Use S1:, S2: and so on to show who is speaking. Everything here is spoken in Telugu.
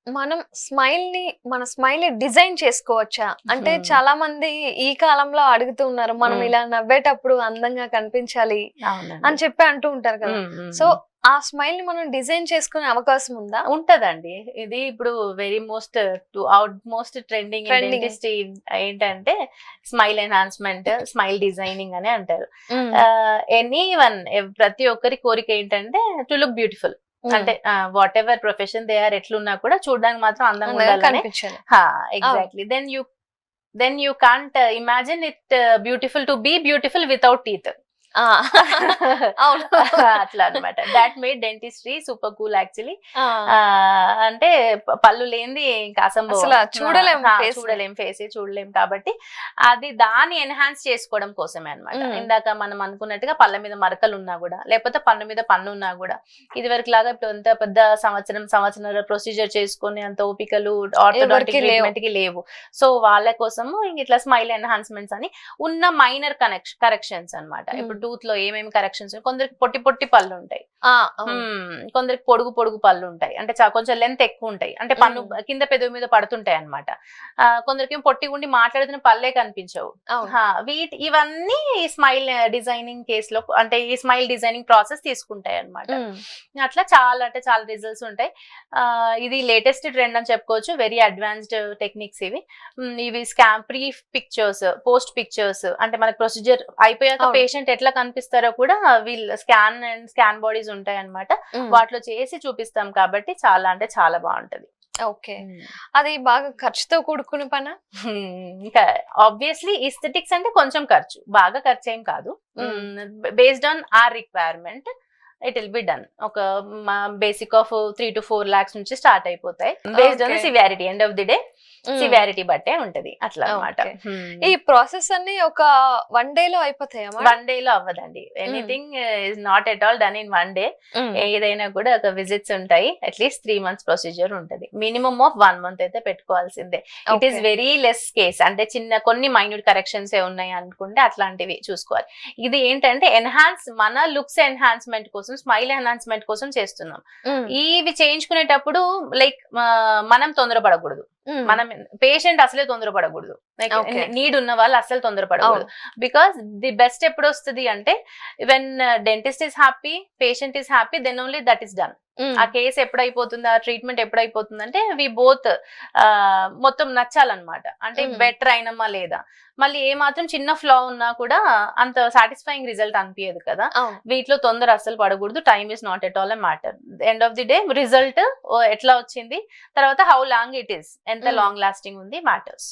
S1: మనం మన స్మైల్ ని డిజైన్ చేసుకోవచ్చా? అంటే చాలా మంది ఈ కాలంలో అడుగుతూ ఉన్నారు. మనం ఇలా నవ్వేటప్పుడు అందంగా కనిపించాలి అని చెప్పి అంటూ ఉంటారు కదా. సో ఆ స్మైల్ ని మనం డిజైన్ చేసుకునే అవకాశం ఉందా?
S2: ఉంటదండి. ఇది ఇప్పుడు very most most trending dentist ఏంటంటే స్మైల్ ఎన్హాన్స్మెంట్, స్మైల్ డిజైనింగ్ అని అంటారు. ప్రతి ఒక్కరి కోరిక ఏంటంటే టు లుక్ బ్యూటిఫుల్. అంటే whatever profession they are, ఎట్లున్నా కూడా చూడడానికి మాత్రం అందంగా ఉండాలని. Exactly. Then you can't imagine it beautiful to be beautiful without teeth. అట్లా అనమాట. That made dentistry super cool actually. అంటే పళ్ళు లేనిది ఇంకా అసంభవం, చూడలేం ఫేస్ చూడలేం. కాబట్టి అది దాన్ని ఎన్హాన్స్ చేసుకోవడం కోసమే అనమాట. ఇందాక మనం అనుకున్నట్టుగా పళ్ళ మీద మరకలు ఉన్నా కూడా, లేకపోతే పన్ను మీద పన్ను ఉన్నా కూడా, ఇది వరకు లాగా ఇప్పుడు అంత పెద్ద సంవత్సరం ప్రొసీజర్ చేసుకుని అంత ఓపికలు ఆర్థోడాంటిక్ ట్రీట్మెంట్ కి లేవు. సో వాళ్ళ కోసము ఇట్లా స్మైల్ ఎన్హాన్స్మెంట్స్ అని ఉన్న మైనర్ కరెక్షన్స్ అనమాట. ఇప్పుడు టూత్ లో ఏమేమి కరెక్షన్స్, కొందరికి పొట్టి పళ్ళు ఉంటాయి, కొందరికి పొడుగు పళ్ళు ఉంటాయి, అంటే కొంచెం లెంత్ ఎక్కువ ఉంటాయి, అంటే పన్ను కింద పెదవి మీద పడుతుంటాయి అనమాట. కొందరికి పొట్టి ఉండి మాట్లాడుతున్న పళ్ళే కనిపించవు. ఇవన్నీ స్మైల్ డిజైనింగ్ కేసులో, అంటే ఈ స్మైల్ డిజైనింగ్ ప్రాసెస్ తీసుకుంటాయి అనమాట. అట్లా చాలా రిజల్ట్స్ ఉంటాయి. ఇది లేటెస్ట్ ట్రెండ్ అని చెప్పుకోవచ్చు. వెరీ అడ్వాన్స్డ్ టెక్నిక్స్ ఇవి. ప్రీ పిక్చర్స్, పోస్ట్ పిక్చర్స్, అంటే మనకి ప్రొసీజర్ అయిపోయాక పేషెంట్ ఎట్లా కనిపిస్తారో కూడా వీళ్ళు స్కాన్ బాడీస్ ఉంటాయి అన్నమాట. వాటిలో చేసి చూపిస్తాం కాబట్టి చాలా బాగుంటది.
S1: ఓకే, అది బాగా ఖర్చుతో కూడుకునే పనా?
S2: ఇంకా ఆబ్వియస్లీ ఈస్థెటిక్స్ అంటే కొంచెం ఖర్చు, బాగా ఖర్చు ఏం కాదు. Based on our requirement it will be done. ఒక బేసిక్ ఆఫ్ 3 to 4 lakhs నుంచి స్టార్ట్ అయిపోతాయి. Based on severity, end of the day severity బట్టే ఉంటది. అట్లా అన్నమాట.
S1: ఈ ప్రాసెస్ అన్ని ఒక 1 day లో అయిపోతాయా?
S2: 1 day లో అవ్వదండి. Anything is not at all done in 1 day. ఏదైనా కూడా ఒక విజిట్స్ ఉంటాయి. అట్లీస్ట్ 3 months ప్రొసీజర్ ఉంటది. మినిమం ఆఫ్ 1 month అయితే పెట్టుకోవాల్సిందే. It is very less case. అంటే కొన్ని మైన్యూట్ కరెక్షన్స్ ఉన్నాయి అనుకుంటే అట్లాంటివి చూసుకోవాలి. ఇది ఏంటంటే మన లుక్స్ ఎన్హాన్స్మెంట్ కోసం, స్మైల్ ఎన్హాన్స్మెంట్ కోసం చేస్తున్నాం. ఇవి చేయించుకునేటప్పుడు లైక్ మనం తొందరపడకూడదు, మనం పేషెంట్ అసలే తొందరపడకూడదు. నీడ్ ఉన్న వాళ్ళు అసలు తొందరపడకూడదు. బికాస్ ది బెస్ట్ ఎప్పుడు వస్తుంది అంటే when dentist is happy, patient is happy, then only that is done. ఆ కేసు ఎప్పుడైపోతుంది, ఆ ట్రీట్మెంట్ ఎప్పుడైపోతుంది అంటే వి బోత్ మొత్తం నచ్చాలన్నమాట. అంటే బెటర్ అయినమా లేదా, మళ్ళీ ఏ మాత్రం చిన్న ఫ్లా ఉన్నా కూడా అంత సాటిస్ఫైయింగ్ రిజల్ట్ అనిపించదు కదా. వీటిలో తొందర అస్సలు పడకూడదు. Time is not at all a matter. End of the day result ఎట్లా వచ్చింది, తర్వాత హౌ లాంగ్ ఇట్ ఈస్, ఎంత లాంగ్ లాస్టింగ్ ఉంది మ్యాటర్స్.